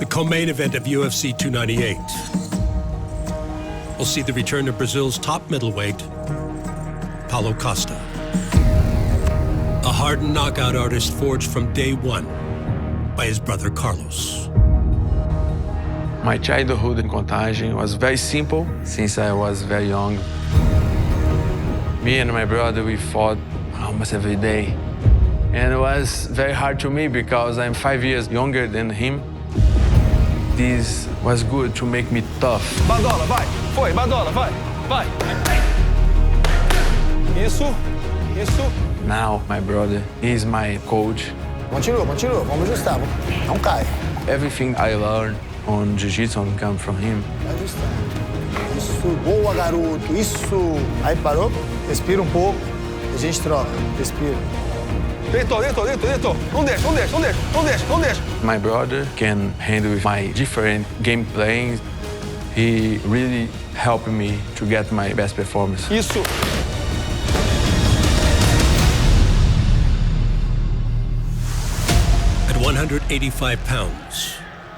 co-main event of UFC 298. We'll see the return of Brazil's top middleweight, Paulo Costa. A hardened knockout artist forged from day one by his brother Carlos. My childhood in Contagem was very simple since I was very young. Me and my brother, we fought almost every day. And it was very hard to me because I'm 5 years younger than him. This was good to make me tough. Badola, vai! Foi, Badola, vai! Vai! Isso, isso. Now my brother, he's my coach. Continua, continua, vamos ajustar, não cai. Everything I learned on jiu-jitsu come from him. Vai ajustando. Isso, boa, garoto, isso. Aí parou, respira um pouco, a gente troca, respira. Deitou. Não deixa. My brother can handle my different game plans. He really helped me to get my best performance. Isso. At 185 pounds,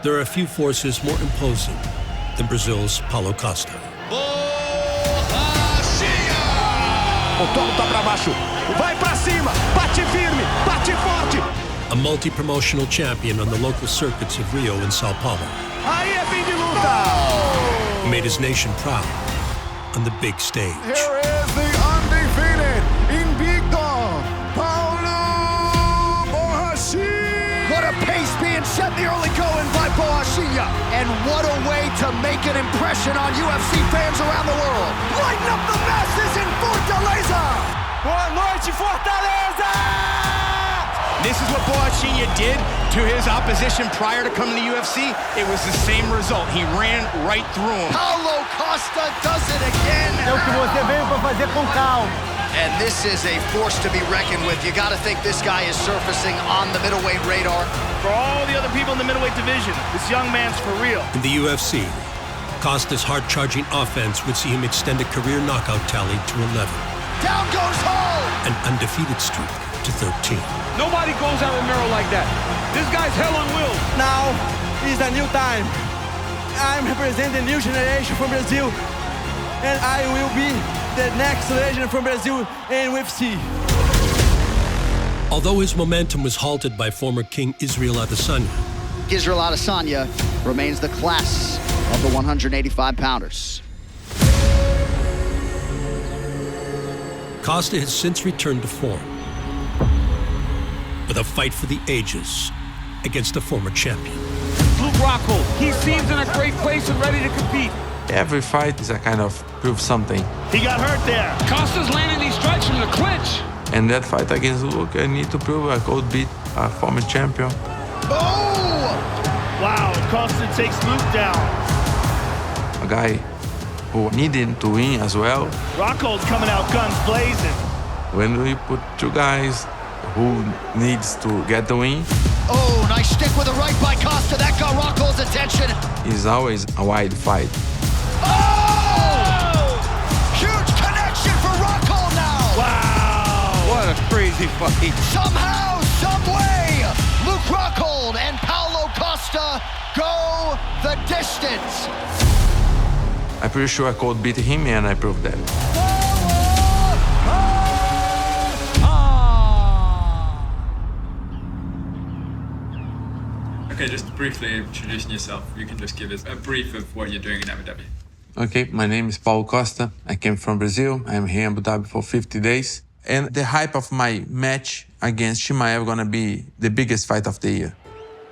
there are a few forces more imposing than Brazil's Paulo Costa. O tomo tá pra baixo. Vai pra cima. Bate firme. Bate forte. A multi-promotional champion on the local circuits of Rio and Sao Paulo. Aí é fim de luta. He made his nation proud on the big stage. Here is the undefeated Invicto Paulo Costa. What a pace being set in the early going by Costa. And what a way to make an impression on UFC fans around the world. Lighten up the masses in Fortaleza. Boa noite, Fortaleza! This is what Boachinha did to his opposition prior to coming to UFC. It was the same result. He ran right through him. Paulo Costa does it again. É o que você veio para fazer com calma. And this is a force to be reckoned with. You got to think this guy is surfacing on the middleweight radar. For all the other people in the middleweight division, this young man's for real. In the UFC, Costa's hard-charging offense would see him extend a career knockout tally to 11. Down goes Hall! An undefeated streak to 13. Nobody goes out of Mero like that. This guy's hell on will. Now is a new time. I'm representing the new generation from Brazil, and I will be the next legend from Brazil in UFC. Although his momentum was halted by former King Israel Adesanya, Israel Adesanya remains the class of the 185-pounders. Costa has since returned to form with a fight for the ages against a former champion. Luke Rockhold, he seems in a great place and ready to compete. Every fight is a kind of prove something. He got hurt there. Costa's landing these strikes from the clinch. And that fight against Luke, I need to prove I could beat a former champion. Oh! Wow, Costa takes Luke down. A guy who needed to win as well. Rockhold's coming out guns blazing. When we put two guys who needs to get the win, Oh, nice stick with a right by Costa. That got Rockhold's attention. it's always a wide fight. Oh! Huge connection for Rockhold now. Wow! What a crazy fight. Somehow, someway, Luke Rockhold and Paulo Costa go the distance. I'm pretty sure I could beat him, and I proved that. Okay, just briefly introducing yourself. You can just give us a brief of what you're doing in Abu Dhabi. Okay, my name is Paulo Costa. I came from Brazil. I'm here in Abu Dhabi for 50 days. And the hype of my match against Chimaev gonna be the biggest fight of the year.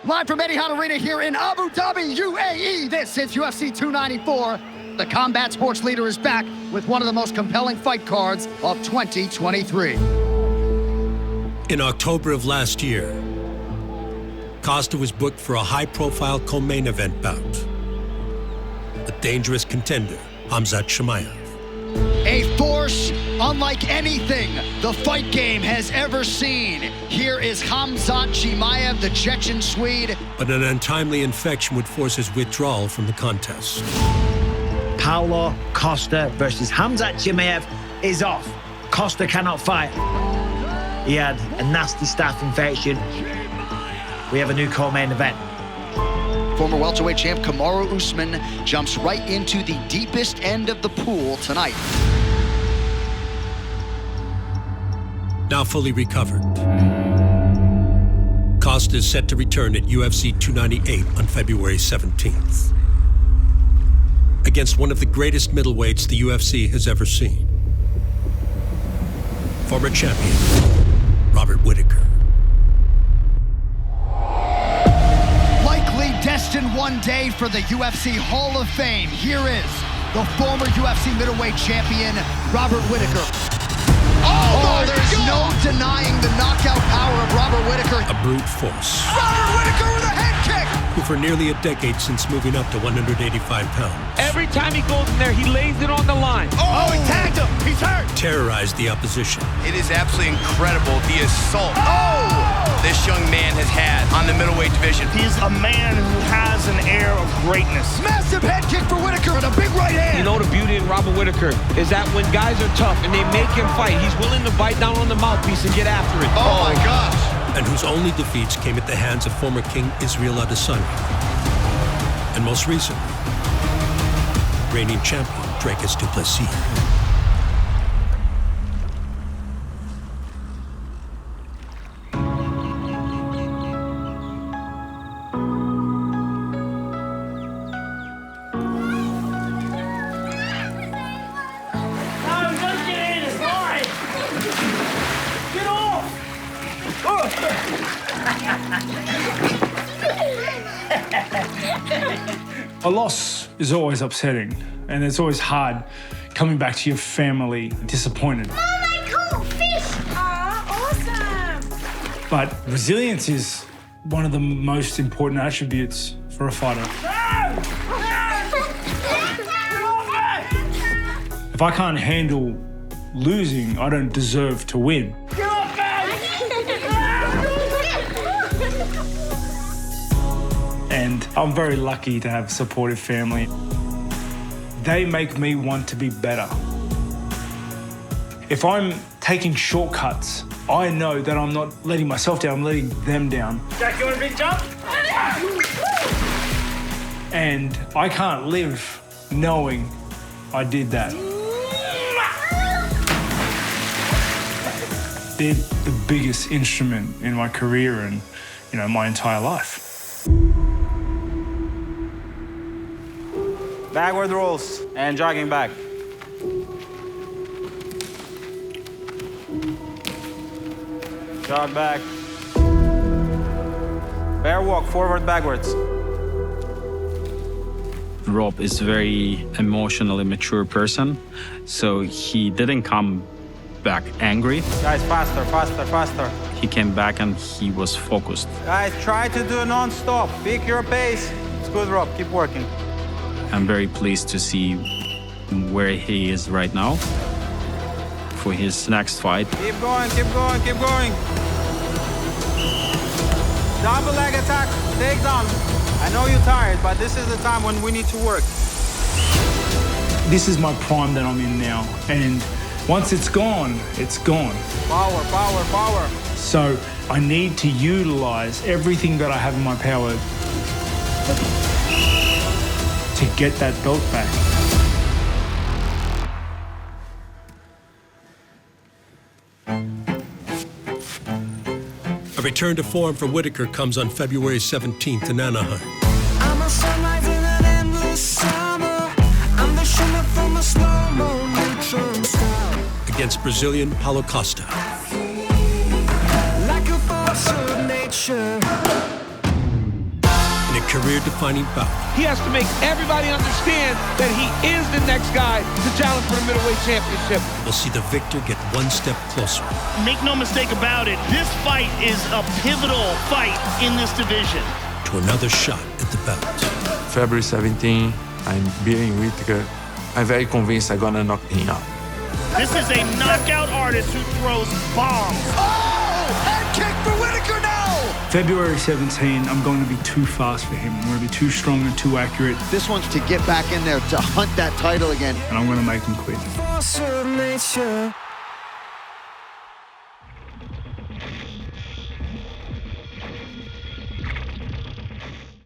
Live from Etihad Arena here in Abu Dhabi, UAE. This is UFC 294. The combat sports leader is back with one of the most compelling fight cards of 2023. in October of last year, Costa was booked for a high-profile co-main event bout. A dangerous contender, Khamzat Chimaev. A force unlike anything the fight game has ever seen. Here is Khamzat Chimaev, the Chechen Swede. But an untimely infection would force his withdrawal from the contest. Paulo Costa versus Khamzat Chimaev is off. Costa cannot fight. He had a nasty staph infection. We have a new co-main event. Former welterweight champ Kamaru Usman jumps right into the deepest end of the pool tonight. Now fully recovered, Costa is set to return at UFC 298 on February 17th. Against one of the greatest middleweights the UFC has ever seen. Former champion, Robert Whittaker. Likely destined one day for the UFC Hall of Fame, here is the former UFC middleweight champion, Robert Whittaker. Oh, there's no denying the knockout power of Robert Whittaker. A brute force. Robert Whittaker with a head kick! Who for nearly a decade since moving up to 185 pounds. Every time he goes in there, he lays it on the line. Oh, he tagged him! He's hurt! Terrorized the opposition. It is absolutely incredible, the assault this young man has had on the middleweight division. He's a man who has an air of greatness. Massive head kick for Whittaker and a big right hand. You know the beauty in Robert Whittaker is that when guys are tough and they make him fight, he's willing to bite down on the mouthpiece and get after it. Oh my gosh. And whose only defeats came at the hands of former King Israel Adesanya. And most recently, reigning champion Dricus du Plessis. A loss is always upsetting, and it's always hard coming back to your family disappointed. Oh, my cool fish! Aw, awesome! But resilience is one of the most important attributes for a fighter. If I can't handle losing, I don't deserve to win. And I'm very lucky to have a supportive family. They make me want to be better. If I'm taking shortcuts, I know that I'm not letting myself down, I'm letting them down. Jack, you want a big jump? And I can't live knowing I did that. They're the biggest instrument in my career and, my entire life. Backward rolls and jogging back. Jog back. Bear walk, forward, backwards. Rob is a very emotionally mature person, so he didn't come back angry. Guys, faster, faster, faster. He came back and he was focused. Guys, try to do non-stop. Pick your pace. It's good, Rob. Keep working. I'm very pleased to see where he is right now for his next fight. Keep going, keep going, keep going. Double leg attack, take down. I know you're tired, but this is the time when we need to work. This is my prime that I'm in now, and once it's gone, it's gone. Power, power, power. So I need to utilize everything that I have in my power to get that belt back. A return to form for Whittaker comes on February 17th in Anaheim. I'm a sunrise in an endless summer. I'm the shimmer from a slow-mo neutron star. Against Brazilian Paulo Costa. Like a force of nature. In a career-defining bout. He has to make everybody understand that he is the next guy to challenge for the middleweight championship. We'll see the victor get one step closer. Make no mistake about it, this fight is a pivotal fight in this division. To another shot at the belt. February 17, I'm beating Whittaker. I'm very convinced I'm gonna knock him out. This is a knockout artist who throws bombs. Oh! Head kick for Whittaker now! February 17, I'm going to be too fast for him. I'm going to be too strong and too accurate. This one's to get back in there, to hunt that title again. And I'm going to make him quit. Force of nature.